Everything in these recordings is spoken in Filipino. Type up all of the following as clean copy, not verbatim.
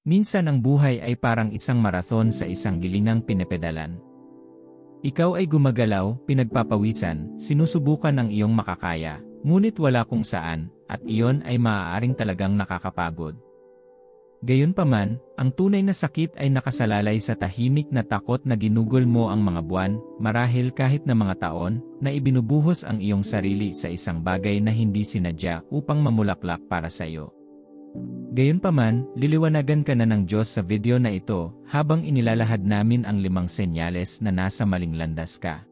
Minsan ang buhay ay parang isang marathon sa isang gilingang pinepedalan. Ikaw ay gumagalaw, pinagpapawisan, sinusubukan ang iyong makakaya, ngunit wala kung saan, at iyon ay maaaring talagang nakakapagod. Gayunpaman, ang tunay na sakit ay nakasalalay sa tahimik na takot na ginugol mo ang mga buwan, marahil kahit na mga taon, na ibinubuhos ang iyong sarili sa isang bagay na hindi sinadya upang mamulaklak para sa iyo. Gayunpaman, liliwanagan ka na ng Diyos sa video na ito habang inilalahad namin ang 5 senyales na nasa maling landas ka.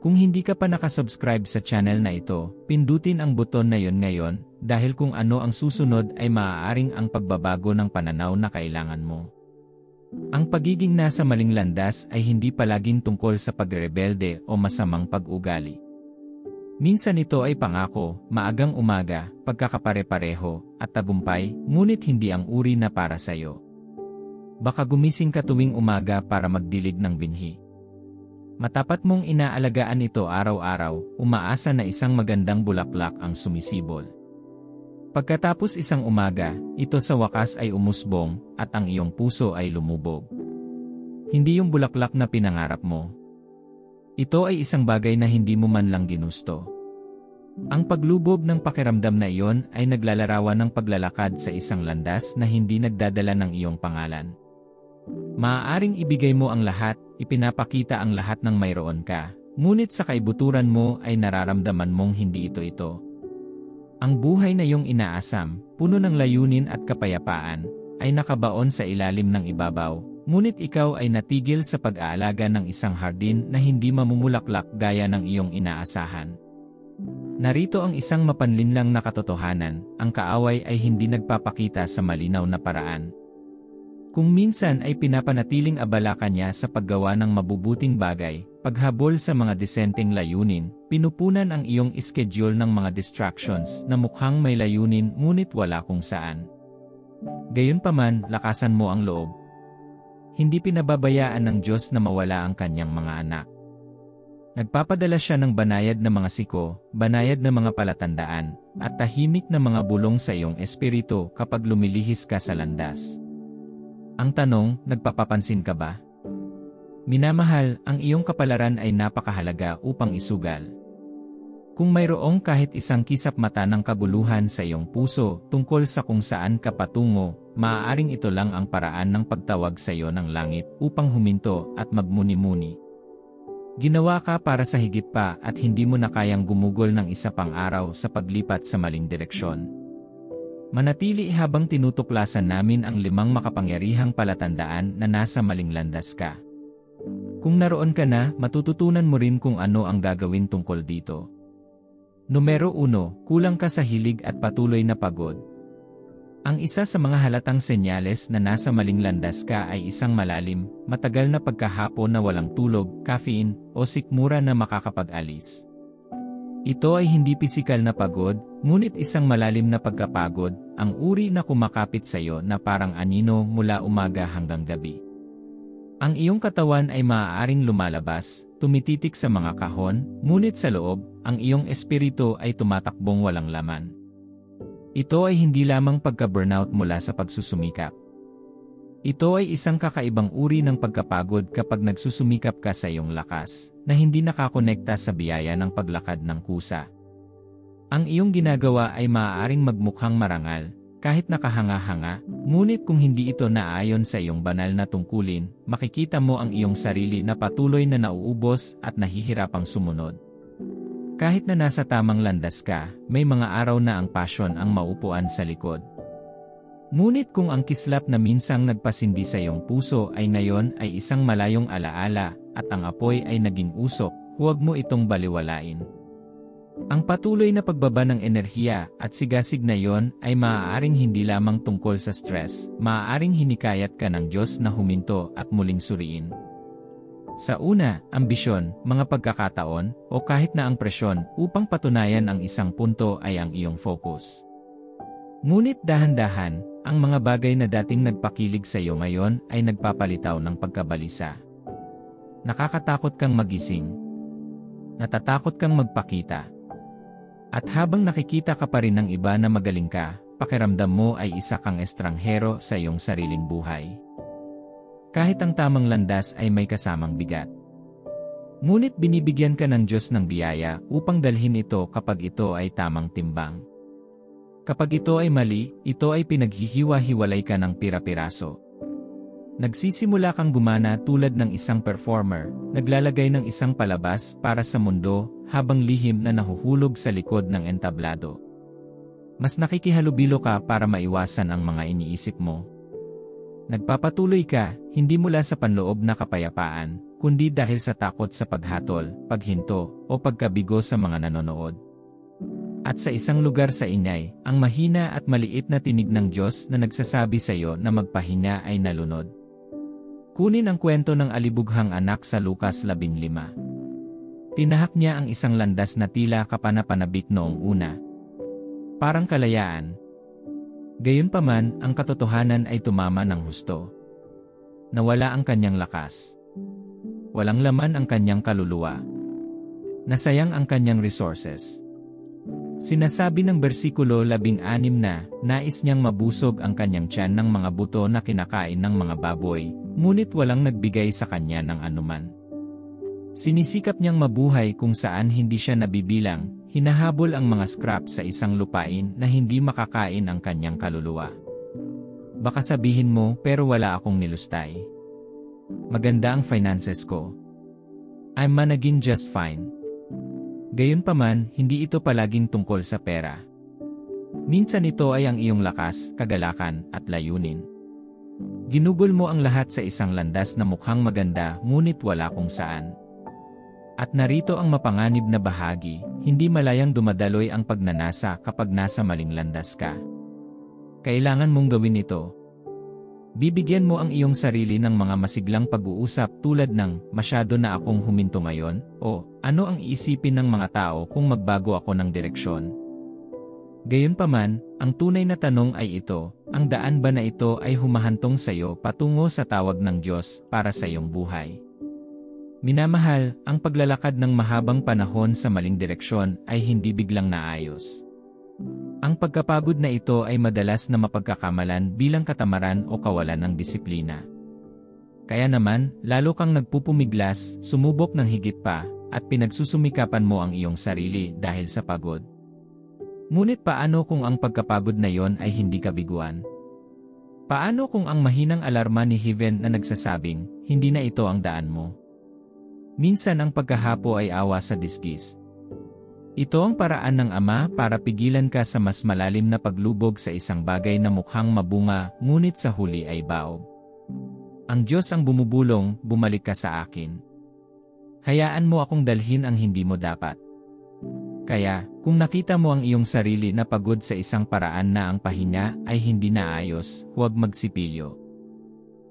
Kung hindi ka pa nakasubscribe sa channel na ito, pindutin ang buton na yon ngayon dahil kung ano ang susunod ay maaaring ang pagbabago ng pananaw na kailangan mo. Ang pagiging nasa maling landas ay hindi palaging tungkol sa pagrebelde o masamang pag-ugali. Minsan ito ay pangako, maagang umaga, pagkakapare-pareho, at tagumpay, ngunit hindi ang uri na para sa iyo. Baka gumising ka tuwing umaga para magdilig ng binhi. Matapat mong inaalagaan ito araw-araw, umaasa na isang magandang bulaklak ang sumisibol. Pagkatapos isang umaga, ito sa wakas ay umusbong, at ang iyong puso ay lumubog. Hindi yung bulaklak na pinangarap mo. Ito ay isang bagay na hindi mo man lang ginusto. Ang paglubog ng pakiramdam na iyon ay naglalarawan ng paglalakad sa isang landas na hindi nagdadala ng iyong pangalan. Maaaring ibigay mo ang lahat, ipinapakita ang lahat ng mayroon ka, ngunit sa kaibuturan mo ay nararamdaman mong hindi ito. Ang buhay na iyong inaasam, puno ng layunin at kapayapaan, ay nakabaon sa ilalim ng ibabaw, ngunit ikaw ay natigil sa pag-aalaga ng isang hardin na hindi mamumulaklak gaya ng iyong inaasahan. Narito ang isang mapanlinlang na katotohanan, ang kaaway ay hindi nagpapakita sa malinaw na paraan. Kung minsan ay pinapanatiling abala ka niya sa paggawa ng mabubuting bagay, paghabol sa mga disenteng layunin, pinupunan ang iyong schedule ng mga distractions na mukhang may layunin ngunit wala kung saan. Gayunpaman, lakasan mo ang loob. Hindi pinababayaan ng Diyos na mawala ang kanyang mga anak. Nagpapadala siya ng banayad na mga siko, banayad na mga palatandaan, at tahimik na mga bulong sa iyong espiritu kapag lumilihis ka sa landas. Ang tanong, nagpapapansin ka ba? Minamahal, ang iyong kapalaran ay napakahalaga upang isugal. Kung mayroong kahit isang kisap mata ng kaguluhan sa iyong puso tungkol sa kung saan ka patungo, maaaring ito lang ang paraan ng pagtawag sa iyo ng langit upang huminto at magmuni-muni. Ginawa ka para sa higit pa at hindi mo na kayang gumugol ng isa pang araw sa paglipat sa maling direksyon. Manatili habang tinutuklasan namin ang 5 makapangyarihang palatandaan na nasa maling landas ka. Kung naroon ka na, matututunan mo rin kung ano ang gagawin tungkol dito. Numero 1, kulang ka sa hilig at patuloy na pagod. Ang isa sa mga halatang senyales na nasa maling landas ka ay isang malalim, matagal na pagkahapon na walang tulog, caffeine, o sikmura na makakapag-alis. Ito ay hindi pisikal na pagod, ngunit isang malalim na pagkapagod, ang uri na kumakapit sa iyo na parang anino mula umaga hanggang gabi. Ang iyong katawan ay maaaring lumalabas, tumititik sa mga kahon, ngunit sa loob, ang iyong espiritu ay tumatakbong walang laman. Ito ay hindi lamang pagka-burnout mula sa pagsusumikap. Ito ay isang kakaibang uri ng pagkapagod kapag nagsusumikap ka sa iyong lakas, na hindi nakakonekta sa biyaya ng paglakad ng kusa. Ang iyong ginagawa ay maaaring magmukhang marangal, kahit nakahanga-hanga, ngunit kung hindi ito naayon sa iyong banal na tungkulin, makikita mo ang iyong sarili na patuloy na nauubos at nahihirapang sumunod. Kahit na nasa tamang landas ka, may mga araw na ang pasyon ang maupuan sa likod. Ngunit kung ang kislap na minsang nagpasindi sa iyong puso ay ngayon ay isang malayong alaala at ang apoy ay naging usok, huwag mo itong baliwalain. Ang patuloy na pagbaba ng enerhiya at sigasig na iyon ay maaaring hindi lamang tungkol sa stress, maaaring hinikayat ka ng Diyos na huminto at muling suriin. Sa una, ambisyon, mga pagkakataon, o kahit na ang presyon upang patunayan ang isang punto ay ang iyong focus. Ngunit dahan-dahan, ang mga bagay na dating nagpakilig sa iyo ngayon ay nagpapalitaw ng pagkabalisa. Nakakatakot kang magising. Natatakot kang magpakita. At habang nakikita ka pa rin ng iba na magaling ka, pakiramdam mo ay isa kang estranghero sa iyong sariling buhay. Kahit ang tamang landas ay may kasamang bigat. Ngunit binibigyan ka ng Diyos ng biyaya upang dalhin ito kapag ito ay tamang timbang. Kapag ito ay mali, ito ay pinaghihiwa-hiwalay ka ng pira-piraso. Nagsisimula kang gumana tulad ng isang performer, naglalagay ng isang palabas para sa mundo habang lihim na nahuhulog sa likod ng entablado. Mas nakikihalubilo ka para maiwasan ang mga iniisip mo. Nagpapatuloy ka, hindi mula sa panloob na kapayapaan, kundi dahil sa takot sa paghatol, paghinto, o pagkabigo sa mga nanonood. At sa isang lugar sa inay, ang mahina at maliit na tinig ng Diyos na nagsasabi sa iyo na magpahinga ay nalunod. Kunin ang kwento ng alibughang anak sa Lucas 15. Tinahak niya ang isang landas na tila kapanapanabik noong una. Parang kalayaan. Gayunpaman, ang katotohanan ay tumama ng husto. Nawala ang kanyang lakas. Walang laman ang kanyang kaluluwa. Nasayang ang kanyang resources. Sinasabi ng bersikulo 16 na nais niyang mabusog ang kanyang tiyan ng mga buto na kinakain ng mga baboy, ngunit walang nagbigay sa kanya ng anuman. Sinisikap niyang mabuhay kung saan hindi siya nabibilang, hinahabol ang mga scrap sa isang lupain na hindi makakain ang kanyang kaluluwa. Baka sabihin mo, pero wala akong nilustay. Maganda ang finances ko. I'm managing just fine. Gayunpaman, hindi ito palaging tungkol sa pera. Minsan ito ay ang iyong lakas, kagalakan, at layunin. Ginugol mo ang lahat sa isang landas na mukhang maganda ngunit wala kung saan. At narito ang mapanganib na bahagi, hindi malayang dumadaloy ang pagnanasa kapag nasa maling landas ka. Kailangan mong gawin ito. Bibigyan mo ang iyong sarili ng mga masiglang pag-uusap tulad ng, masyado na akong huminto ngayon, o ano ang iisipin ng mga tao kung magbago ako ng direksyon. Gayunpaman, ang tunay na tanong ay ito, ang daan ba na ito ay humahantong sa iyo patungo sa tawag ng Diyos para sa iyong buhay? Minamahal, ang paglalakad ng mahabang panahon sa maling direksyon ay hindi biglang naayos. Ang pagkapagod na ito ay madalas na mapagkakamalan bilang katamaran o kawalan ng disiplina. Kaya naman, lalo kang nagpupumiglas, sumubok ng higit pa, at pinagsusumikapan mo ang iyong sarili dahil sa pagod. Ngunit paano kung ang pagkapagod na iyon ay hindi kabiguan? Paano kung ang mahinang alarma ni Heaven na nagsasabing, hindi na ito ang daan mo? Minsan ang pagkahapo ay awa sa disgis. Ito ang paraan ng Ama para pigilan ka sa mas malalim na paglubog sa isang bagay na mukhang mabunga, ngunit sa huli ay baog. Ang Diyos ang bumubulong, bumalik ka sa akin. Hayaan mo akong dalhin ang hindi mo dapat. Kaya, kung nakita mo ang iyong sarili na pagod sa isang paraan na ang pahinga ay hindi naayos, huwag magsipilyo.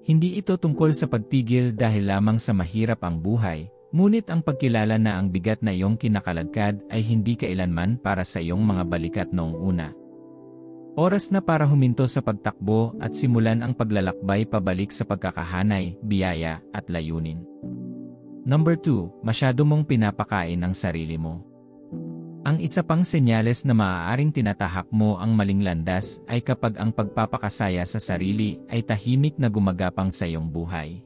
Hindi ito tungkol sa pagtigil dahil lamang sa mahirap ang buhay, ngunit ang pagkilala na ang bigat na iyong kinakaladkad ay hindi kailanman para sa iyong mga balikat noong una. Oras na para huminto sa pagtakbo at simulan ang paglalakbay pabalik sa pagkakahanay, biyaya, at layunin. Number 2, masyado mong pinapakain ang sarili mo. Ang isa pang senyales na maaaring tinatahak mo ang maling landas ay kapag ang pagpapakasaya sa sarili ay tahimik na gumagapang sa iyong buhay.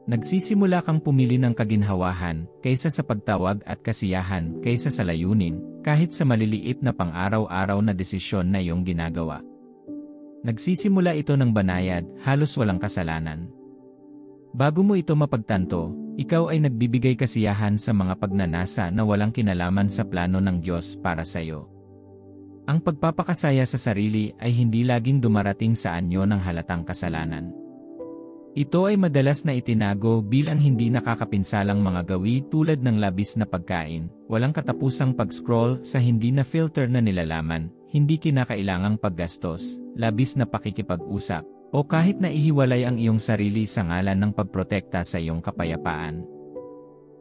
Nagsisimula kang pumili ng kaginhawahan kaysa sa pagtawag at kasiyahan kaysa sa layunin, kahit sa maliliit na pang-araw-araw na desisyon na iyong ginagawa. Nagsisimula ito ng banayad, halos walang kasalanan. Bago mo ito mapagtanto, ikaw ay nagbibigay kasiyahan sa mga pagnanasa na walang kinalaman sa plano ng Diyos para sa iyo. Ang pagpapakasaya sa sarili ay hindi laging dumarating sa anyo ng halatang kasalanan. Ito ay madalas na itinago bilang hindi nakakapinsalang mga gawi tulad ng labis na pagkain, walang katapusang pag-scroll sa hindi na filter na nilalaman, hindi kinakailangang paggastos, labis na pakikipag-usap, o kahit na ihiwalay ang iyong sarili sa ngalan ng pagprotekta sa iyong kapayapaan.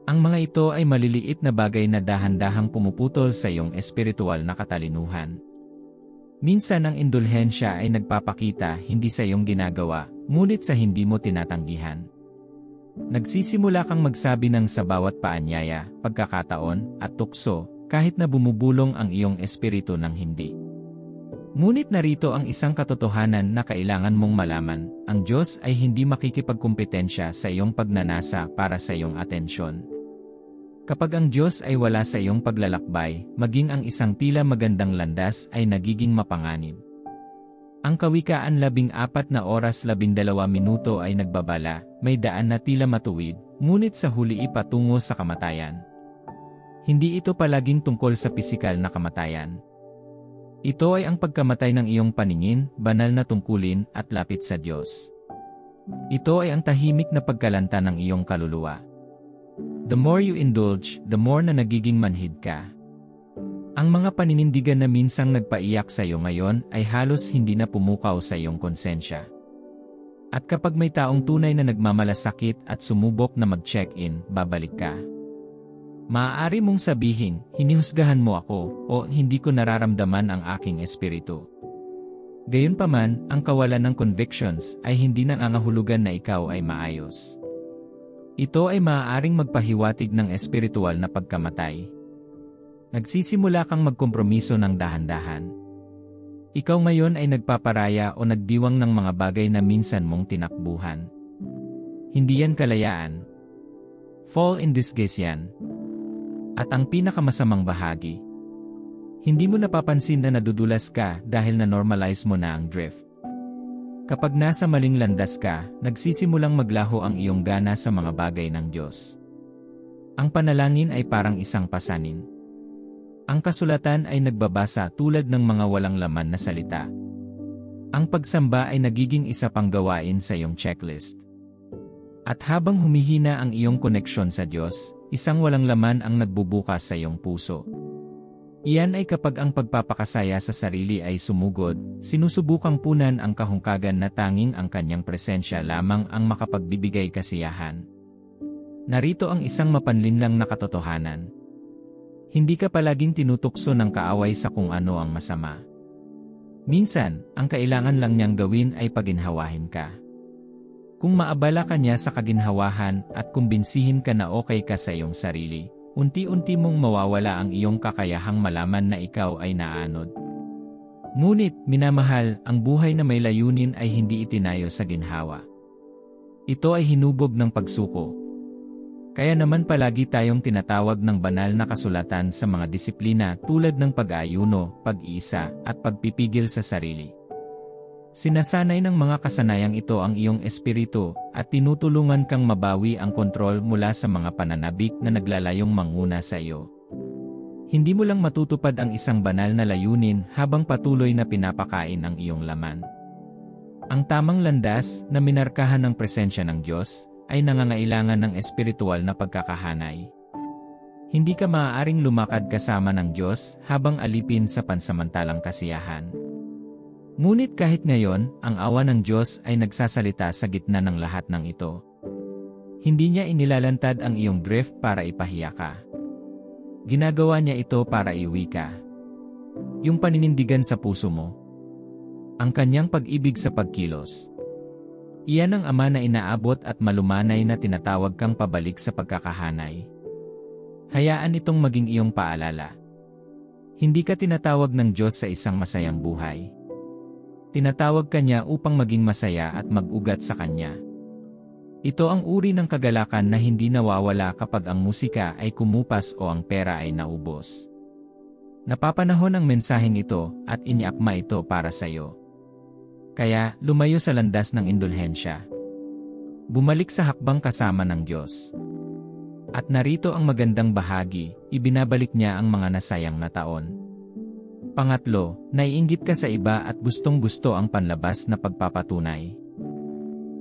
Ang mga ito ay maliliit na bagay na dahan-dahang pumuputol sa iyong espiritual na katalinuhan. Minsan ang indulhensya ay nagpapakita hindi sa iyong ginagawa, ngunit sa hindi mo tinatanggihan. Nagsisimula kang magsabi ng sa bawat paanyaya, pagkakataon, at tukso, kahit na bumubulong ang iyong espiritu ng hindi. Ngunit narito ang isang katotohanan na kailangan mong malaman, ang Diyos ay hindi makikipagkumpetensya sa iyong pagnanasa para sa iyong atensyon. Kapag ang Diyos ay wala sa iyong paglalakbay, maging ang isang tila magandang landas ay nagiging mapanganib. Ang Kawikaan 14 na oras 12 minuto ay nagbabala, may daan na tila matuwid, ngunit sa huli ipatungo sa kamatayan. Hindi ito palaging tungkol sa pisikal na kamatayan. Ito ay ang pagkamatay ng iyong paningin, banal na tungkulin, at lapit sa Diyos. Ito ay ang tahimik na pagkalanta ng iyong kaluluwa. The more you indulge, the more na nagiging manhid ka. Ang mga paninindigan na minsang nagpaiyak sa iyo ngayon ay halos hindi na pumukaw sa iyong konsensya. At kapag may taong tunay na nagmamalasakit at sumubok na mag-check-in, babalik ka. Maaari mong sabihin, hinihusgahan mo ako, o hindi ko nararamdaman ang aking espiritu. Gayunpaman, ang kawalan ng convictions ay hindi nangangahulugan na ikaw ay maayos. Ito ay maaaring magpahiwatig ng espiritual na pagkamatay. Nagsisimula kang magkompromiso ng dahan-dahan. Ikaw ngayon ay nagpaparaya o nagdiwang ng mga bagay na minsan mong tinakbuhan. Hindi yan kalayaan. Fall in disgrace yan. At ang pinakamasamang bahagi, hindi mo napapansin na nadudulas ka dahil na-normalize mo na ang drift. Kapag nasa maling landas ka, nagsisimulang maglaho ang iyong gana sa mga bagay ng Diyos. Ang panalangin ay parang isang pasanin. Ang kasulatan ay nagbabasa tulad ng mga walang laman na salita. Ang pagsamba ay nagiging isa pang gawain sa iyong checklist. At habang humihina ang iyong koneksyon sa Diyos, isang walang laman ang nagbubukas sa iyong puso. Iyan ay kapag ang pagpapakasaya sa sarili ay sumugod, sinusubukang punan ang kahungkagan na tanging ang kanyang presensya lamang ang makapagbibigay kasiyahan. Narito ang isang mapanlinlang na katotohanan. Hindi ka palaging tinutukso ng kaaway sa kung ano ang masama. Minsan, ang kailangan lang niyang gawin ay paginhawahin ka. Kung maabala ka niya sa kaginhawahan at kumbinsihin ka na okay ka sa iyong sarili, unti-unti mong mawawala ang iyong kakayahang malaman na ikaw ay naanod. Ngunit, minamahal, ang buhay na may layunin ay hindi itinayo sa ginhawa. Ito ay hinubog ng pagsuko. Kaya naman palagi tayong tinatawag ng banal na kasulatan sa mga disiplina tulad ng pag-aayuno, pag-iisa, at pagpipigil sa sarili. Sinasanay ng mga kasanayang ito ang iyong espiritu at tinutulungan kang mabawi ang kontrol mula sa mga pananabik na naglalayong manguna sa iyo. Hindi mo lang matutupad ang isang banal na layunin habang patuloy na pinapakain ang iyong laman. Ang tamang landas na minarkahan ng presensya ng Diyos ay nangangailangan ng espiritual na pagkakahanay. Hindi ka maaaring lumakad kasama ng Diyos habang alipin sa pansamantalang kasiyahan. Ngunit kahit ngayon, ang awa ng Diyos ay nagsasalita sa gitna ng lahat ng ito. Hindi niya inilalantad ang iyong drift para ipahiya ka. Ginagawa niya ito para iuwi ka. Yung paninindigan sa puso mo. Ang kanyang pag-ibig sa pagkilos. Iyan ang Ama na inaabot at malumanay na tinatawag kang pabalik sa pagkakahanay. Hayaan itong maging iyong paalala. Hindi ka tinatawag ng Diyos sa isang masayang buhay. Tinatawag ka niya upang maging masaya at mag-ugat sa Kanya. Ito ang uri ng kagalakan na hindi nawawala kapag ang musika ay kumupas o ang pera ay naubos. Napapanahon ang mensaheng ito at iniakma ito para sa iyo. Kaya, lumayo sa landas ng indulhensya. Bumalik sa hakbang kasama ng Diyos. At narito ang magandang bahagi, ibinabalik niya ang mga nasayang na taon. Pangatlo, naiinggit ka sa iba at gustong-gusto ang panlabas na pagpapatunay.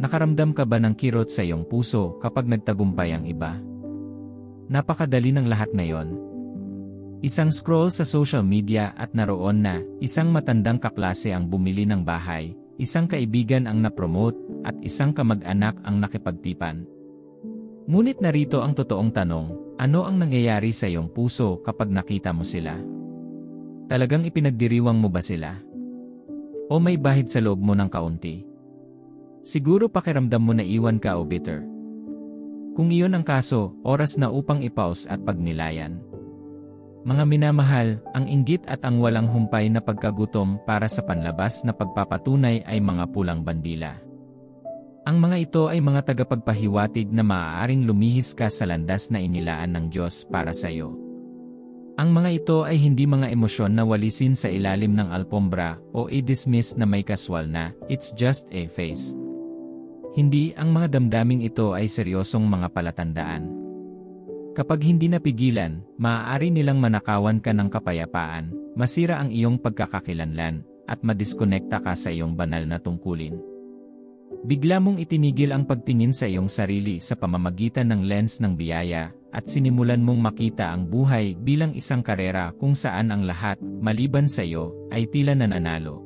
Nakaramdam ka ba ng kirot sa iyong puso kapag nagtagumpay ang iba? Napakadali ng lahat ngayon. Isang scroll sa social media at naroon na, isang matandang kaklase ang bumili ng bahay, isang kaibigan ang napromote, at isang kamag-anak ang nakipagtipan. Ngunit narito ang totoong tanong, ano ang nangyayari sa iyong puso kapag nakita mo sila? Talagang ipinagdiriwang mo ba sila? O may bahid sa loob mo ng kaunti? Siguro pakiramdam mo na iwan ka o bitter. Kung iyon ang kaso, oras na upang i-pause at pagnilayan. Mga minamahal, ang inggit at ang walang humpay na pagkagutom para sa panlabas na pagpapatunay ay mga pulang bandila. Ang mga ito ay mga tagapagpahiwatig na maaaring lumihis ka sa landas na inilaan ng Diyos para sa iyo. Ang mga ito ay hindi mga emosyon na walisin sa ilalim ng alpombra o i-dismiss na may kaswal na, it's just a phase. Hindi, ang mga damdaming ito ay seryosong mga palatandaan. Kapag hindi napigilan, maaari nilang manakawan ka ng kapayapaan, masira ang iyong pagkakakilanlan, at madiskonekta ka sa iyong banal na tungkulin. Bigla mong itinigil ang pagtingin sa iyong sarili sa pamamagitan ng lens ng biyaya, at sinimulan mong makita ang buhay bilang isang karera kung saan ang lahat, maliban sa iyo, ay tila nananalo.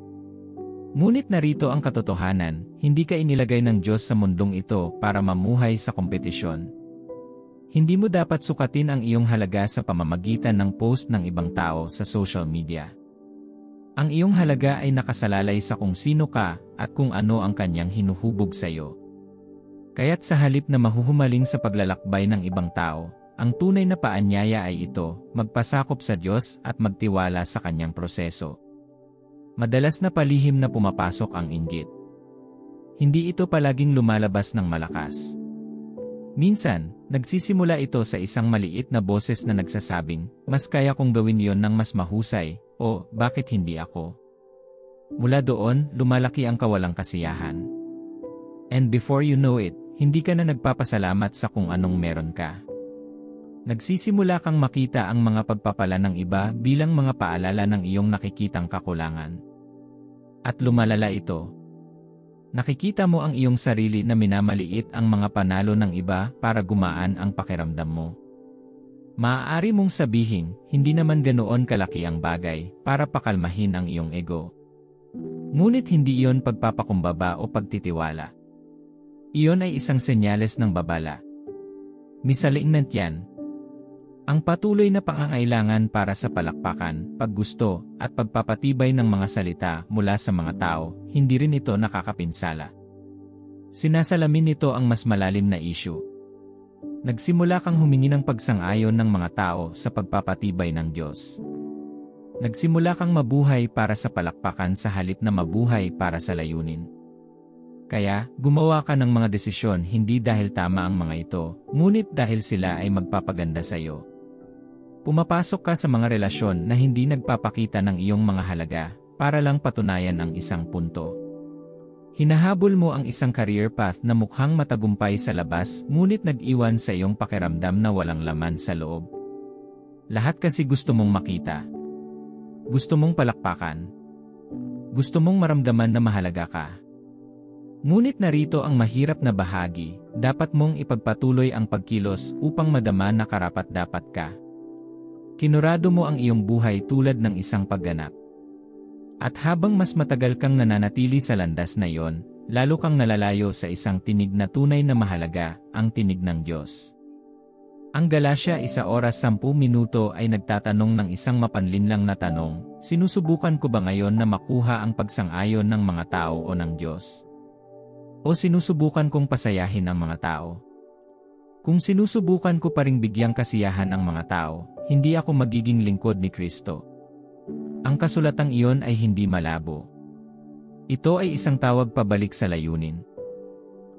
Ngunit narito ang katotohanan, hindi ka inilagay ng Diyos sa mundong ito para mamuhay sa kompetisyon. Hindi mo dapat sukatin ang iyong halaga sa pamamagitan ng post ng ibang tao sa social media. Ang iyong halaga ay nakasalalay sa kung sino ka at kung ano ang kanyang hinuhubog sa iyo. Kaya't sa halip na mahuhumaling sa paglalakbay ng ibang tao, ang tunay na paanyaya ay ito, magpasakop sa Diyos at magtiwala sa kanyang proseso. Madalas na palihim na pumapasok ang inggit. Hindi ito palaging lumalabas ng malakas. Minsan, nagsisimula ito sa isang maliit na boses na nagsasabing, mas kaya kong gawin yon ng mas mahusay, o bakit hindi ako? Mula doon, lumalaki ang kawalang kasiyahan. And before you know it, hindi ka na nagpapasalamat sa kung anong meron ka. Nagsisimula kang makita ang mga pagpapala ng iba bilang mga paalala ng iyong nakikitang kakulangan. At lumalala ito. Nakikita mo ang iyong sarili na minamaliit ang mga panalo ng iba para gumaan ang pakiramdam mo. Maaari mong sabihin, hindi naman ganoon kalaki ang bagay para pakalmahin ang iyong ego. Ngunit hindi iyon pagpapakumbaba o pagtitiwala. Iyon ay isang senyales ng babala. Misalignment yan. Ang patuloy na pangangailangan para sa palakpakan, paggusto, at pagpapatibay ng mga salita mula sa mga tao, hindi rin ito nakakapinsala. Sinasalamin nito ang mas malalim na issue. Nagsimula kang humingi ng pagsang-ayon ng mga tao sa pagpapatibay ng Diyos. Nagsimula kang mabuhay para sa palakpakan sa halip na mabuhay para sa layunin. Kaya, gumawa ka ng mga desisyon hindi dahil tama ang mga ito, ngunit dahil sila ay magpapaganda sa iyo. Pumapasok ka sa mga relasyon na hindi nagpapakita ng iyong mga halaga, para lang patunayan ang isang punto. Hinahabol mo ang isang career path na mukhang matagumpay sa labas, ngunit nag-iwan sa iyong pakiramdam na walang laman sa loob. Lahat kasi gusto mong makita. Gusto mong palakpakan. Gusto mong maramdaman na mahalaga ka. Ngunit narito ang mahirap na bahagi, dapat mong ipagpatuloy ang pagkilos upang madama na karapat-dapat ka. Kinurado mo ang iyong buhay tulad ng isang pagganap. At habang mas matagal kang nananatili sa landas na iyon, lalo kang nalalayo sa isang tinig na tunay na mahalaga, ang tinig ng Diyos. Ang Galasya 1:10 ay nagtatanong ng isang mapanlinlang na tanong, sinusubukan ko ba ngayon na makuha ang pagsang-ayon ng mga tao o ng Diyos? O sinusubukan kong pasayahin ang mga tao? Kung sinusubukan ko pa ring bigyang kasiyahan ang mga tao, hindi ako magiging lingkod ni Kristo. Ang kasulatang iyon ay hindi malabo. Ito ay isang tawag pabalik sa layunin.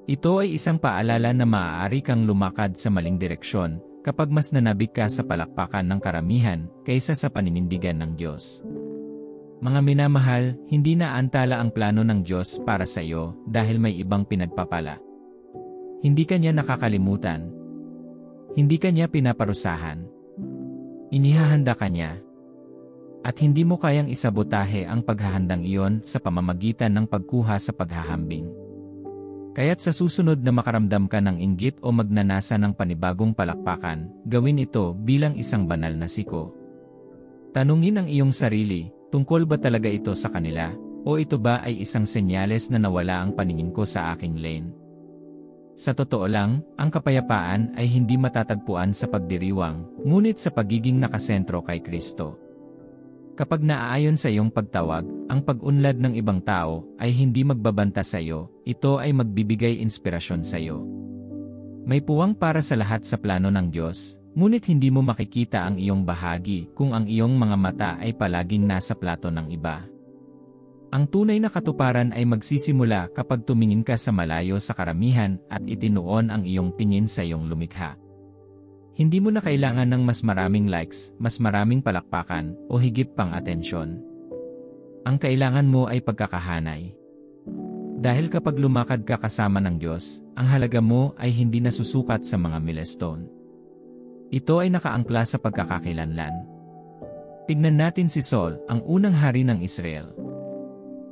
Ito ay isang paalala na maaari kang lumakad sa maling direksyon kapag mas nanabik ka sa palakpakan ng karamihan kaysa sa paninindigan ng Diyos. Mga minamahal, hindi na antala ang plano ng Diyos para sa iyo dahil may ibang pinagpapala. Hindi ka niya nakakalimutan. Hindi ka niya pinaparusahan. Inihahanda ka niya. At hindi mo kayang isabotahe ang paghahandang iyon sa pamamagitan ng pagkuha sa paghahambing. Kaya't sa susunod na makaramdam ka ng inggit o magnanasa ng panibagong palakpakan, gawin ito bilang isang banal na siko. Tanungin ang iyong sarili, tungkol ba talaga ito sa kanila, o ito ba ay isang senyales na nawala ang paningin ko sa aking lane? Sa totoo lang, ang kapayapaan ay hindi matatagpuan sa pagdiriwang, ngunit sa pagiging nakasentro kay Kristo. Kapag naaayon sa iyong pagtawag, ang pag-unlad ng ibang tao ay hindi magbabanta sa iyo, ito ay magbibigay inspirasyon sa iyo. May puwang para sa lahat sa plano ng Diyos, ngunit hindi mo makikita ang iyong bahagi kung ang iyong mga mata ay palaging nasa plato ng iba. Ang tunay na katuparan ay magsisimula kapag tumingin ka sa malayo sa karamihan at itinuon ang iyong tingin sa iyong lumikha. Hindi mo na kailangan ng mas maraming likes, mas maraming palakpakan, o higit pang atensyon. Ang kailangan mo ay pagkakahanay. Dahil kapag lumakad ka kasama ng Diyos, ang halaga mo ay hindi nasusukat sa mga milestone. Ito ay nakaangkla sa pagkakakilanlan. Tignan natin si Saul, ang unang hari ng Israel.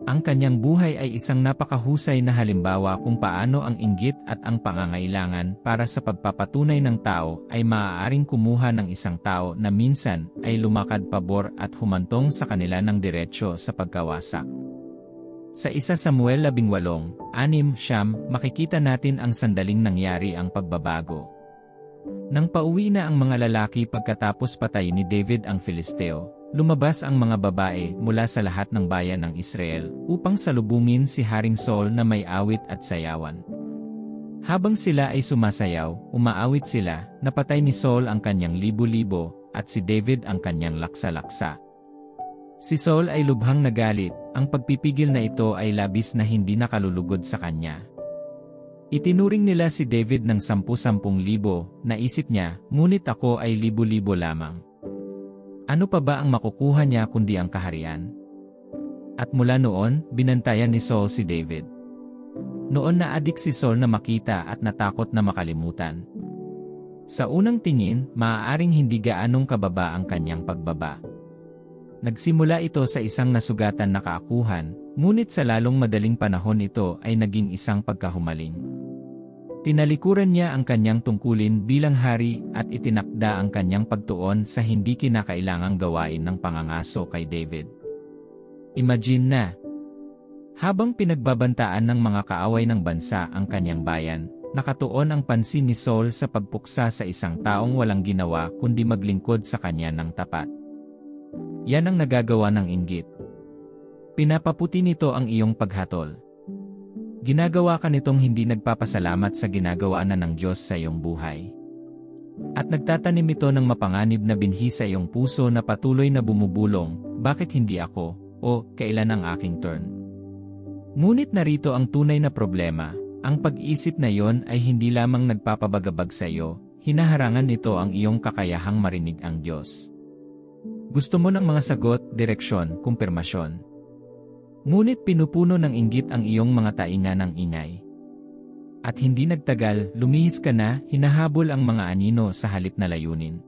Ang kanyang buhay ay isang napakahusay na halimbawa kung paano ang inggit at ang pangangailangan para sa pagpapatunay ng tao ay maaaring kumuha ng isang tao na minsan ay lumakad pabor at humantong sa kanila ng diretsyo sa pagkawasak. Sa 1 Samuel 18:6, makikita natin ang sandaling nangyari ang pagbabago. Nang pauwi na ang mga lalaki pagkatapos patayin ni David ang Filisteo, lumabas ang mga babae mula sa lahat ng bayan ng Israel upang salubungin si Haring Saul na may awit at sayawan. Habang sila ay sumasayaw, umaawit sila, napatay ni Saul ang kanyang libo-libo at si David ang kanyang laksa-laksa. Si Saul ay lubhang nagalit, ang pagpipigil na ito ay labis na hindi nakalulugod sa kanya. Itinuring nila si David ng 10,000, naisip niya, ngunit ako ay libo-libo lamang. Ano pa ba ang makukuha niya kundi ang kaharian? At mula noon, binantayan ni Saul si David. Noon na-adik si Saul na makita at natakot na makalimutan. Sa unang tingin, maaaring hindi gaanong kababa ang kanyang pagbaba. Nagsimula ito sa isang nasugatan na kaakuhan, ngunit sa lalong madaling panahon ito ay naging isang pagkahumaling. Tinalikuran niya ang kanyang tungkulin bilang hari at itinakda ang kanyang pagtuon sa hindi kinakailangang gawain ng pangangaso kay David. Imagine na, habang pinagbabantaan ng mga kaaway ng bansa ang kanyang bayan, nakatuon ang pansin ni Saul sa pagpuksa sa isang taong walang ginawa kundi maglingkod sa kanya ng tapat. Yan ang nagagawa ng inggit. Pinapaputi nito ang iyong paghatol. Ginagawa ka nitong hindi nagpapasalamat sa ginagawa na ng Diyos sa iyong buhay. At nagtatanim ito ng mapanganib na binhi sa iyong puso na patuloy na bumubulong, bakit hindi ako, o kailan ang aking turn? Ngunit narito ang tunay na problema, ang pag-isip na iyon ay hindi lamang nagpapabagabag sa iyo, hinaharangan nito ang iyong kakayahang marinig ang Diyos. Gusto mo ng mga sagot, direksyon, kumpirmasyon. Ngunit pinupuno ng inggit ang iyong mga tainga ng ingay. At hindi nagtagal, lumihis ka na, hinahabol ang mga anino sa halip na layunin.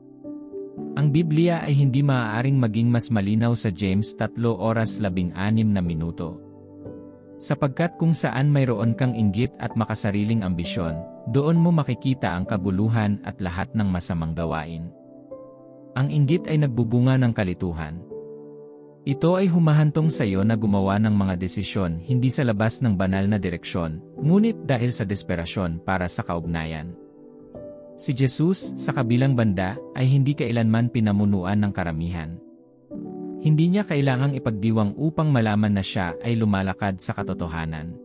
Ang Biblia ay hindi maaaring maging mas malinaw sa James 3:16. Sapagkat kung saan mayroon kang inggit at makasariling ambisyon, doon mo makikita ang kaguluhan at lahat ng masamang gawain. Ang inggit ay nagbubunga ng kalituhan. Ito ay humahantong sa iyo na gumawa ng mga desisyon hindi sa labas ng banal na direksyon, ngunit dahil sa desperasyon para sa kaugnayan. Si Jesus, sa kabilang banda, ay hindi kailanman pinamunuan ng karamihan. Hindi niya kailangang ipagdiwang upang malaman na siya ay lumalakad sa katotohanan.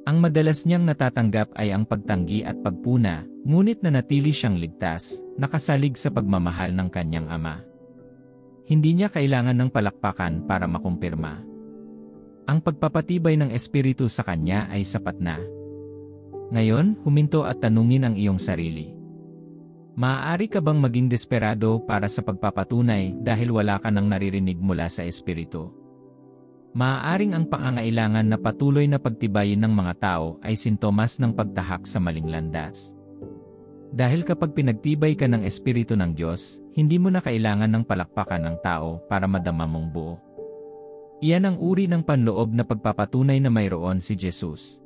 Ang madalas niyang natatanggap ay ang pagtanggi at pagpuna, ngunit nanatili siyang ligtas, nakasalig sa pagmamahal ng kanyang Ama. Hindi niya kailangan ng palakpakan para makumpirma. Ang pagpapatibay ng Espiritu sa kanya ay sapat na. Ngayon, huminto at tanungin ang iyong sarili. Maaari ka bang maging desperado para sa pagpapatunay dahil wala ka nang naririnig mula sa Espiritu? Maaaring ang pangangailangan na patuloy na pagtibayin ng mga tao ay sintomas ng pagtahak sa maling landas. Dahil kapag pinagtibay ka ng Espiritu ng Diyos, hindi mo na kailangan ng palakpakan ng tao para madama mong buo. Iyan ang uri ng panloob na pagpapatunay na mayroon si Jesus.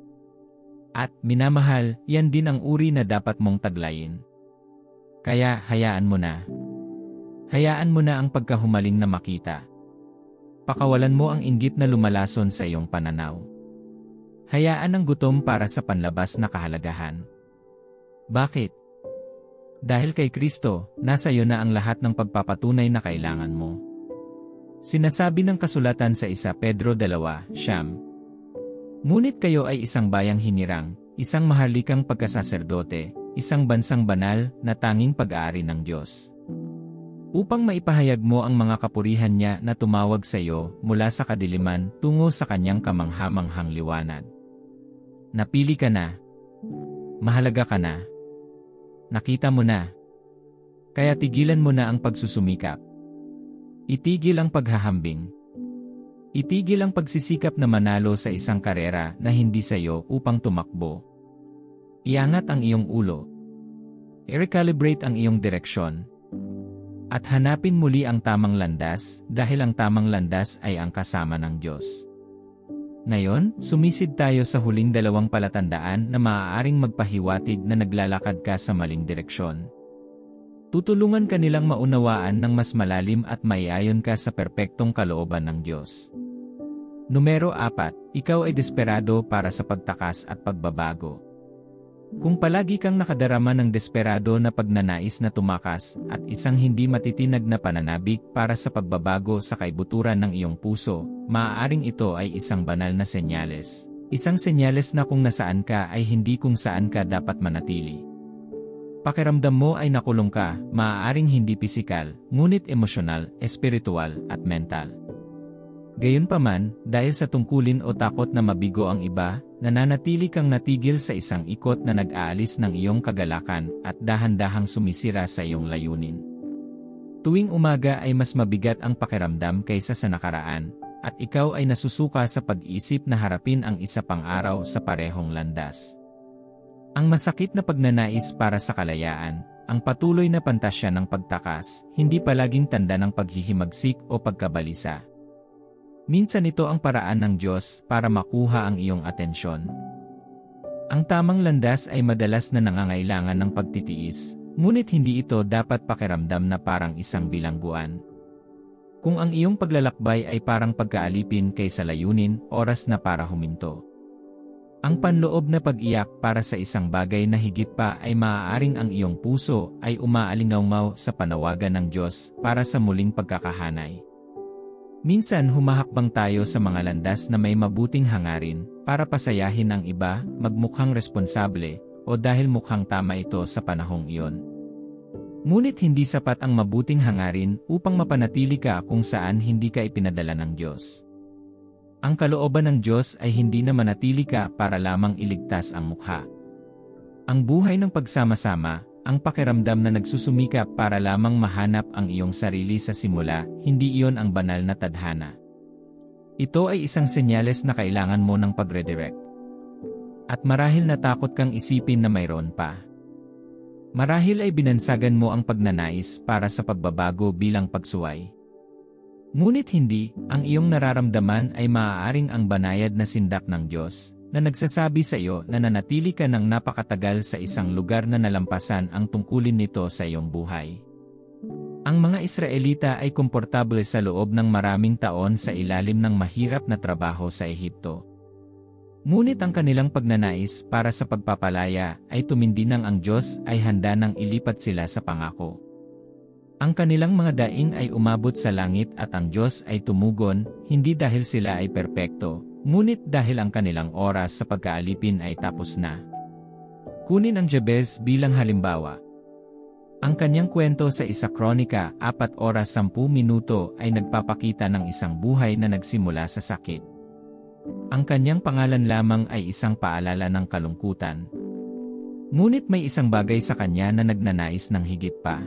At, minamahal, yan din ang uri na dapat mong taglayin. Kaya, hayaan mo na. Hayaan mo na ang pagkahumaling na makita. Pakawalan mo ang inggit na lumalason sa iyong pananaw. Hayaan ang gutom para sa panlabas na kahalagahan. Bakit? Dahil kay Kristo, nasa iyo na ang lahat ng pagpapatunay na kailangan mo. Sinasabi ng kasulatan sa 1 Pedro 2:9. Ngunit kayo ay isang bayang hinirang, isang maharlikang pagkasaserdote, isang bansang banal na tanging pag-aari ng Diyos. Upang maipahayag mo ang mga kapurihan niya na tumawag sa iyo mula sa kadiliman tungo sa kanyang kamangha-manghang liwanag. Napili ka na. Mahalaga ka na. Nakita mo na. Kaya tigilan mo na ang pagsusumikap. Itigil ang paghahambing. Itigil ang pagsisikap na manalo sa isang karera na hindi sa iyo upang tumakbo. Iangat ang iyong ulo. I-recalibrate ang iyong direksyon. At hanapin muli ang tamang landas dahil ang tamang landas ay ang kasama ng Diyos. Ngayon, sumisid tayo sa huling dalawang palatandaan na maaaring magpahiwatig na naglalakad ka sa maling direksyon. Tutulungan ka nilang maunawaan ng mas malalim at maiayon ka sa perpektong kalooban ng Diyos. Numero 4, ikaw ay desperado para sa pagtakas at pagbabago. Kung palagi kang nakadarama ng desperado na pagnanais na tumakas at isang hindi matitinag na pananabik para sa pagbabago sa kaibuturan ng iyong puso, maaaring ito ay isang banal na senyales. Isang senyales na kung nasaan ka ay hindi kung saan ka dapat manatili. Pakiramdam mo ay nakulong ka, maaaring hindi pisikal, ngunit emosyonal, espiritual, at mental. Gayunpaman, dahil sa tungkulin o takot na mabigo ang iba, nananatili kang natigil sa isang ikot na nag-aalis ng iyong kagalakan at dahan-dahang sumisira sa iyong layunin. Tuwing umaga ay mas mabigat ang pakiramdam kaysa sa nakaraan, at ikaw ay nasusuka sa pag-isip na harapin ang isa pang araw sa parehong landas. Ang masakit na pagnanais para sa kalayaan, ang patuloy na pantasya ng pagtakas, hindi palaging tanda ng paghihimagsik o pagkabalisa. Minsan ito ang paraan ng Diyos para makuha ang iyong atensyon. Ang tamang landas ay madalas na nangangailangan ng pagtitiis, ngunit hindi ito dapat pakiramdam na parang isang bilangguan. Kung ang iyong paglalakbay ay parang pagkaalipin kaysa layunin, oras na para huminto. Ang panloob na pag-iyak para sa isang bagay na higit pa ay maaaring ang iyong puso ay umaalingawmaw sa panawagan ng Diyos para sa muling pagkakahanay. Minsan humahakbang tayo sa mga landas na may mabuting hangarin para pasayahin ang iba, magmukhang responsable, o dahil mukhang tama ito sa panahong iyon. Ngunit hindi sapat ang mabuting hangarin upang mapanatili ka kung saan hindi ka ipinadala ng Diyos. Ang kalooban ng Diyos ay hindi na manatili ka para lamang iligtas ang mukha. Ang buhay ng pagsama-sama, ang pakiramdam na nagsusumikap para lamang mahanap ang iyong sarili sa simula, hindi iyon ang banal na tadhana. Ito ay isang senyales na kailangan mo ng pag-redirect. At marahil natakot kang isipin na mayroon pa. Marahil ay binansagan mo ang pagnanais para sa pagbabago bilang pagsuway. Ngunit hindi, ang iyong nararamdaman ay maaaring ang banayad na sindak ng Diyos, na nagsasabi sa iyo na nanatili ka ng napakatagal sa isang lugar na nalampasan ang tungkulin nito sa iyong buhay. Ang mga Israelita ay komportable sa loob ng maraming taon sa ilalim ng mahirap na trabaho sa Ehipto. Ngunit ang kanilang pagnanais para sa pagpapalaya ay tumindi nang ang Diyos ay handa nang ilipat sila sa pangako. Ang kanilang mga daing ay umabot sa langit at ang Diyos ay tumugon, hindi dahil sila ay perpekto, ngunit dahil ang kanilang oras sa pagkaalipin ay tapos na. Kunin ang Jabez bilang halimbawa. Ang kanyang kwento sa 1 Kronika 4:10 ay nagpapakita ng isang buhay na nagsimula sa sakit. Ang kanyang pangalan lamang ay isang paalala ng kalungkutan. Ngunit may isang bagay sa kanya na nagnanais ng higit pa.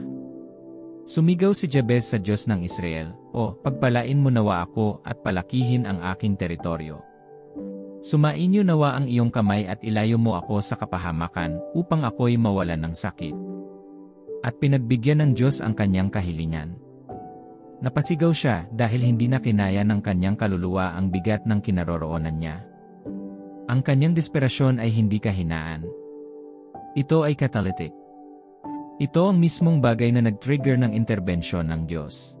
Sumigaw si Jabez sa Diyos ng Israel, "O, pagpalain mo nawa ako at palakihin ang aking teritoryo. Sumainyo nawa ang iyong kamay at ilayo mo ako sa kapahamakan upang ako'y mawalan ng sakit." At pinagbigyan ng Diyos ang kanyang kahilingan. Napasigaw siya dahil hindi na kinaya ng kanyang kaluluwa ang bigat ng kinaroroonan niya. Ang kanyang desperasyon ay hindi kahinaan. Ito ay catalytic. Ito ang mismong bagay na nag-trigger ng interbensyon ng Diyos.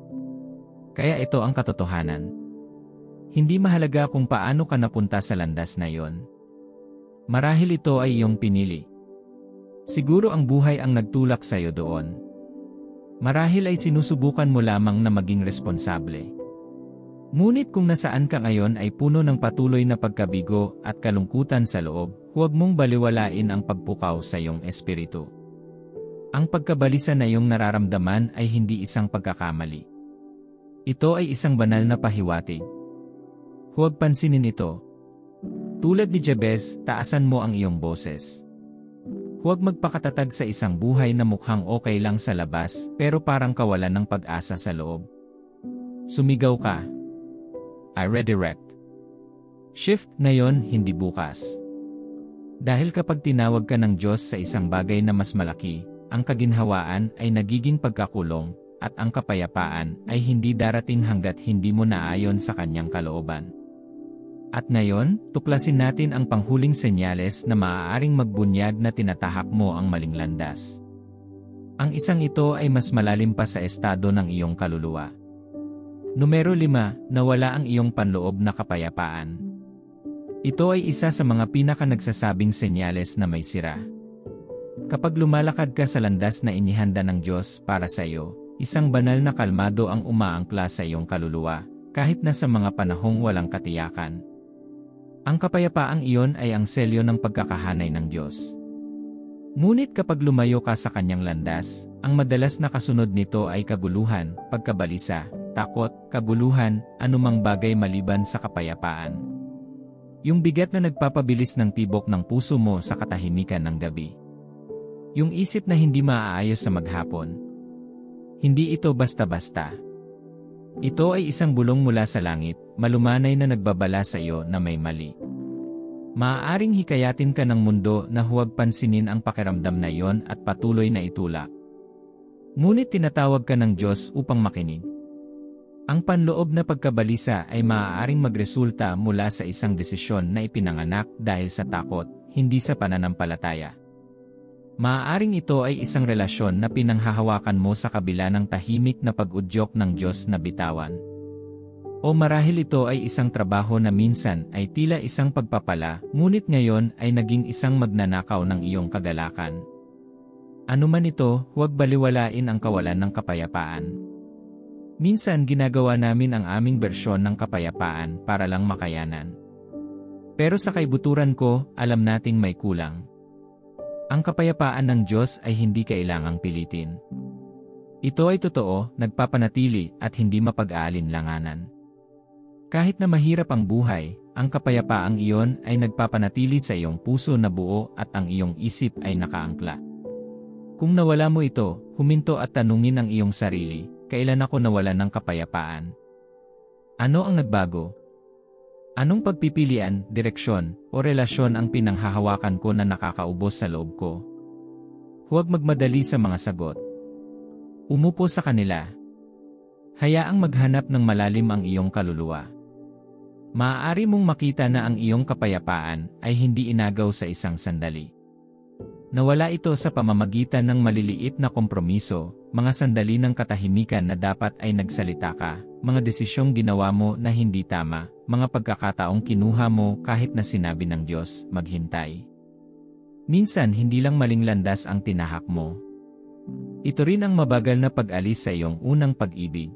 Kaya ito ang katotohanan. Hindi mahalaga kung paano ka napunta sa landas na iyon. Marahil ito ay iyong pinili. Siguro ang buhay ang nagtulak sa iyo doon. Marahil ay sinusubukan mo lamang na maging responsable. Ngunit kung nasaan ka ngayon ay puno ng patuloy na pagkabigo at kalungkutan sa loob, Huwag mong baliwalain ang pagpukaw sa iyong espiritu. Ang pagkabalisa na iyong nararamdaman ay hindi isang pagkakamali. Ito ay isang banal na pahiwatig. Huwag pansinin ito. Tulad ni Jabez, taasan mo ang iyong boses. Huwag magpakatatag sa isang buhay na mukhang okay lang sa labas pero parang kawalan ng pag-asa sa loob. Sumigaw ka. I redirect. Shift ngayon, hindi bukas. Dahil kapag tinawag ka ng Diyos sa isang bagay na mas malaki, ang kaginhawaan ay nagiging pagkakulong, at ang kapayapaan ay hindi darating hanggat hindi mo naayon sa kanyang kalooban. At ngayon, tuklasin natin ang panghuling senyales na maaaring magbunyag na tinatahak mo ang maling landas. Ang isang ito ay mas malalim pa sa estado ng iyong kaluluwa. Numero 5, nawala ang iyong panloob na kapayapaan. Ito ay isa sa mga pinaka-nagsasabing senyales na may sira. Kapag lumalakad ka sa landas na inihanda ng Diyos para sa iyo, isang banal na kalmado ang umaangkla sa iyong kaluluwa, kahit na sa mga panahong walang katiyakan. Ang kapayapaang iyon ay ang selyo ng pagkakahanay ng Diyos. Ngunit kapag lumayo ka sa kanyang landas, ang madalas na kasunod nito ay kaguluhan, pagkabalisa, takot, kaguluhan, anumang bagay maliban sa kapayapaan. Yung bigat na nagpapabilis ng tibok ng puso mo sa katahimikan ng gabi. Yung isip na hindi maaayos sa maghapon. Hindi ito basta-basta. Ito ay isang bulong mula sa langit, malumanay na nagbabala sa iyo na may mali. Maaaring hikayatin ka ng mundo na huwag pansinin ang pakiramdam na iyon at patuloy na itulak. Ngunit tinatawag ka ng Diyos upang makinig. Ang panloob na pagkabalisa ay maaaring magresulta mula sa isang desisyon na ipinanganak dahil sa takot, hindi sa pananampalataya. Maaaring ito ay isang relasyon na pinanghahawakan mo sa kabila ng tahimik na pag-udyok ng Diyos na bitawan. O marahil ito ay isang trabaho na minsan ay tila isang pagpapala, ngunit ngayon ay naging isang magnanakaw ng iyong kagalakan. Ano man ito, huwag baliwalain ang kawalan ng kapayapaan. Minsan ginagawa namin ang aming bersyon ng kapayapaan para lang makayanan. Pero sa kaibuturan ko, alam nating may kulang. Ang kapayapaan ng Diyos ay hindi kailangang pilitin. Ito ay totoo, nagpapanatili at hindi mapag-aalinlanganan. Kahit na mahirap ang buhay, ang kapayapaang iyon ay nagpapanatili sa iyong puso na buo at ang iyong isip ay nakaangkla. Kung nawala mo ito, huminto at tanungin ang iyong sarili, kailan ako nawalan ng kapayapaan? Ano ang nagbago? Anong pagpipilian, direksyon, o relasyon ang pinanghahawakan ko na nakakaubos sa loob ko? Huwag magmadali sa mga sagot. Umupo sa kanila. Hayaang maghanap ng malalim ang iyong kaluluwa. Maaari mong makita na ang iyong kapayapaan ay hindi inagaw sa isang sandali. Nawala ito sa pamamagitan ng maliliit na kompromiso, mga sandali ng katahimikan na dapat ay nagsalita ka, mga desisyong ginawa mo na hindi tama, mga pagkakataong kinuha mo kahit na sinabi ng Diyos, maghintay. Minsan hindi lang maling landas ang tinahak mo. Ito rin ang mabagal na pag-alis sa iyong unang pag-ibig.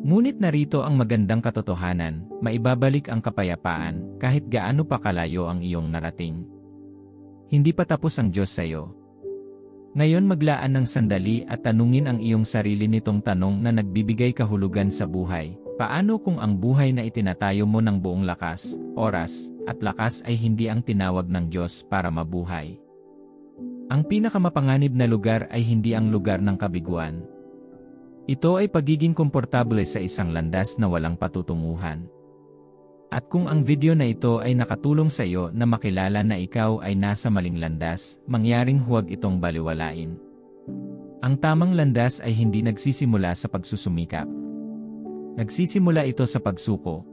Ngunit narito ang magandang katotohanan, maibabalik ang kapayapaan kahit gaano pa kalayo ang iyong narating. Hindi pa tapos ang Diyos sa iyo. Ngayon maglaan ng sandali at tanungin ang iyong sarili nitong tanong na nagbibigay kahulugan sa buhay. Paano kung ang buhay na itinatayo mo ng buong lakas, oras, at lakas ay hindi ang tinawag ng Diyos para mabuhay? Ang pinakamapanganib na lugar ay hindi ang lugar ng kabiguan. Ito ay pagiging komportable sa isang landas na walang patutunguhan. At kung ang video na ito ay nakatulong sa iyo na makilala na ikaw ay nasa maling landas, mangyaring huwag itong baliwalain. Ang tamang landas ay hindi nagsisimula sa pagsusumikap. Nagsisimula ito sa pagsuko.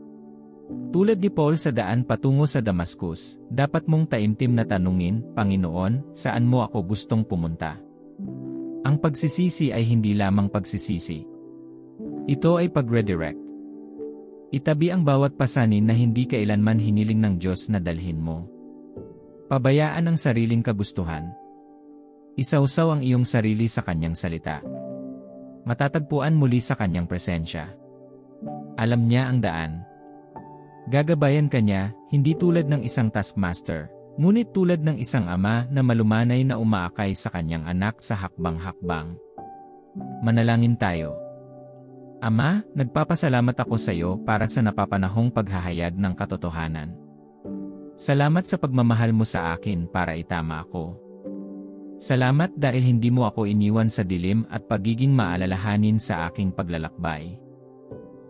Tulad ni Paul sa daan patungo sa Damascus, dapat mong taimtim na tanungin, Panginoon, saan mo ako gustong pumunta? Ang pagsisisi ay hindi lamang pagsisisi. Ito ay pag-redirect. Itabi ang bawat pasanin na hindi kailanman hiniling ng Diyos na dalhin mo. Pabayaan ang sariling kagustuhan. Isawsaw ang iyong sarili sa kanyang salita. Matatagpuan muli sa kanyang presensya. Alam niya ang daan. Gagabayan ka niya, hindi tulad ng isang taskmaster, Ngunit tulad ng isang ama na malumanay na umaakay sa kanyang anak sa hakbang-hakbang. Manalangin tayo. Ama, nagpapasalamat ako sa iyo para sa napapanahong paghahayag ng katotohanan. Salamat sa pagmamahal mo sa akin para itama ako. Salamat dahil hindi mo ako iniwan sa dilim at pagiging maalalahanin sa aking paglalakbay.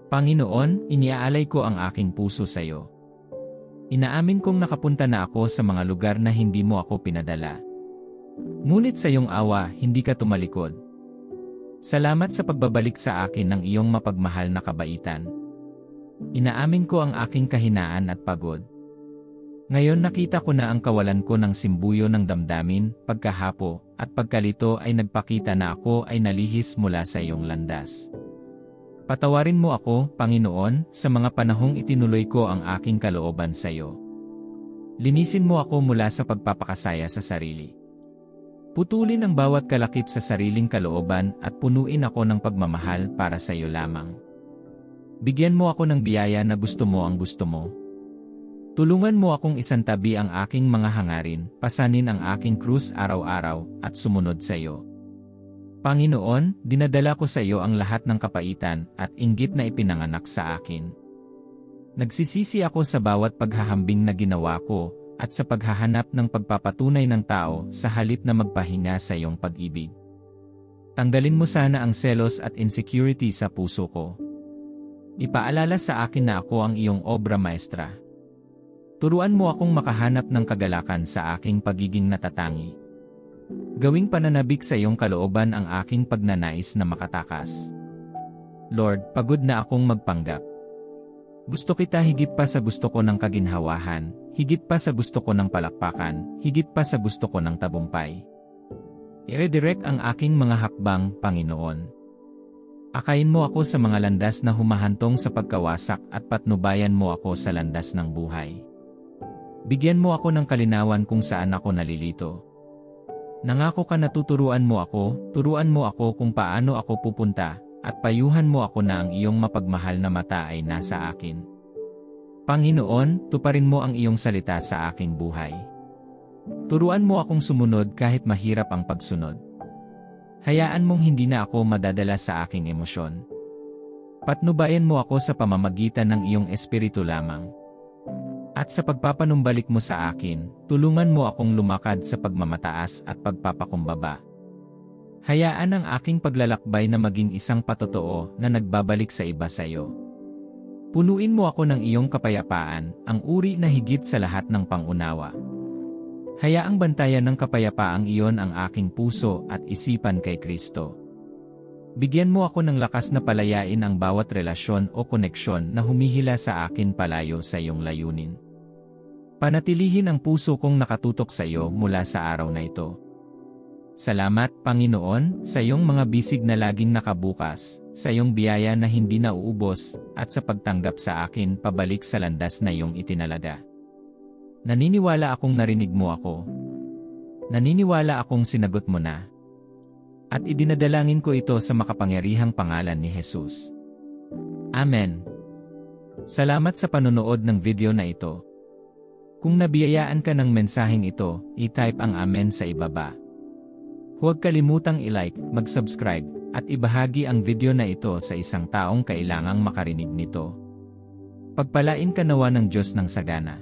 Panginoon, iniaalay ko ang aking puso sa iyo. Inaamin kong nakapunta na ako sa mga lugar na hindi mo ako pinadala. Ngunit sa iyong awa, hindi ka tumalikod. Salamat sa pagbabalik sa akin ng iyong mapagmahal na kabaitan. Inaamin ko ang aking kahinaan at pagod. Ngayon nakita ko na ang kawalan ko ng simbuyo ng damdamin, pagkahapo, at pagkalito ay nagpakita na ako ay nalihis mula sa iyong landas. Patawarin mo ako, Panginoon, sa mga panahong itinuloy ko ang aking kalooban sa iyo. Linisin mo ako mula sa pagpapakasaya sa sarili. Putulin ang bawat kalakip sa sariling kalooban at punuin ako ng pagmamahal para sa iyo lamang. Bigyan mo ako ng biyaya na gusto mo ang gusto mo. Tulungan mo akong isantabi ang aking mga hangarin, pasanin ang aking krus araw-araw, at sumunod sa iyo. Panginoon, dinadala ko sa iyo ang lahat ng kapaitan at inggit na ipinanganak sa akin. Nagsisisi ako sa bawat paghahambing na ginawa ko, at sa paghahanap ng pagpapatunay ng tao sa halip na magpahinga sa iyong pag-ibig. Tanggalin mo sana ang selos at insecurity sa puso ko. Ipaalala sa akin na ako ang iyong obra maestra. Turuan mo akong makahanap ng kagalakan sa aking pagiging natatangi. Gawing pananabik sa iyong kalooban ang aking pagnanais na makatakas. Lord, pagod na akong magpanggap. Gusto kita higit pa sa gusto ko ng kaginhawahan, higit pa sa gusto ko ng palakpakan, higit pa sa gusto ko ng tabumpay. I-redirect ang aking mga hakbang, Panginoon. Akayin mo ako sa mga landas na humahantong sa pagkawasak at patnubayan mo ako sa landas ng buhay. Bigyan mo ako ng kalinawan kung saan ako nalilito. Nangako ka na tuturuan mo ako kung paano ako pupunta, at payuhan mo ako na ang iyong mapagmahal na mata ay nasa akin. Panginoon, tuparin mo ang iyong salita sa aking buhay. Turuan mo akong sumunod kahit mahirap ang pagsunod. Hayaan mong hindi na ako madadala sa aking emosyon. Patnubayan mo ako sa pamamagitan ng iyong espiritu lamang. At sa pagpapanumbalik mo sa akin, tulungan mo akong lumakad sa pagmamataas at pagpapakumbaba. Hayaan ang aking paglalakbay na maging isang patotoo na nagbabalik sa iba sa iyo. Punuin mo ako ng iyong kapayapaan, ang uri na higit sa lahat ng pangunawa. Hayaang bantayan ng kapayapaang iyon ang aking puso at isipan kay Kristo. Bigyan mo ako ng lakas na palayain ang bawat relasyon o koneksyon na humihila sa akin palayo sa iyong layunin. Panatilihin ang puso kong nakatutok sa iyo mula sa araw na ito. Salamat, Panginoon, sa iyong mga bisig na laging nakabukas, sa iyong biyaya na hindi nauubos, at sa pagtanggap sa akin pabalik sa landas na iyong itinalaga. Naniniwala akong narinig mo ako. Naniniwala akong sinagot mo na. At idinadalangin ko ito sa makapangyarihang pangalan ni Jesus. Amen. Salamat sa panonood ng video na ito. Kung nabiyayaan ka ng mensaheng ito, i-type ang Amen sa ibaba. Huwag kalimutang i-like, mag-subscribe, at ibahagi ang video na ito sa isang taong kailangang makarinig nito. Pagpalain ka nawa ng Diyos ng sagana.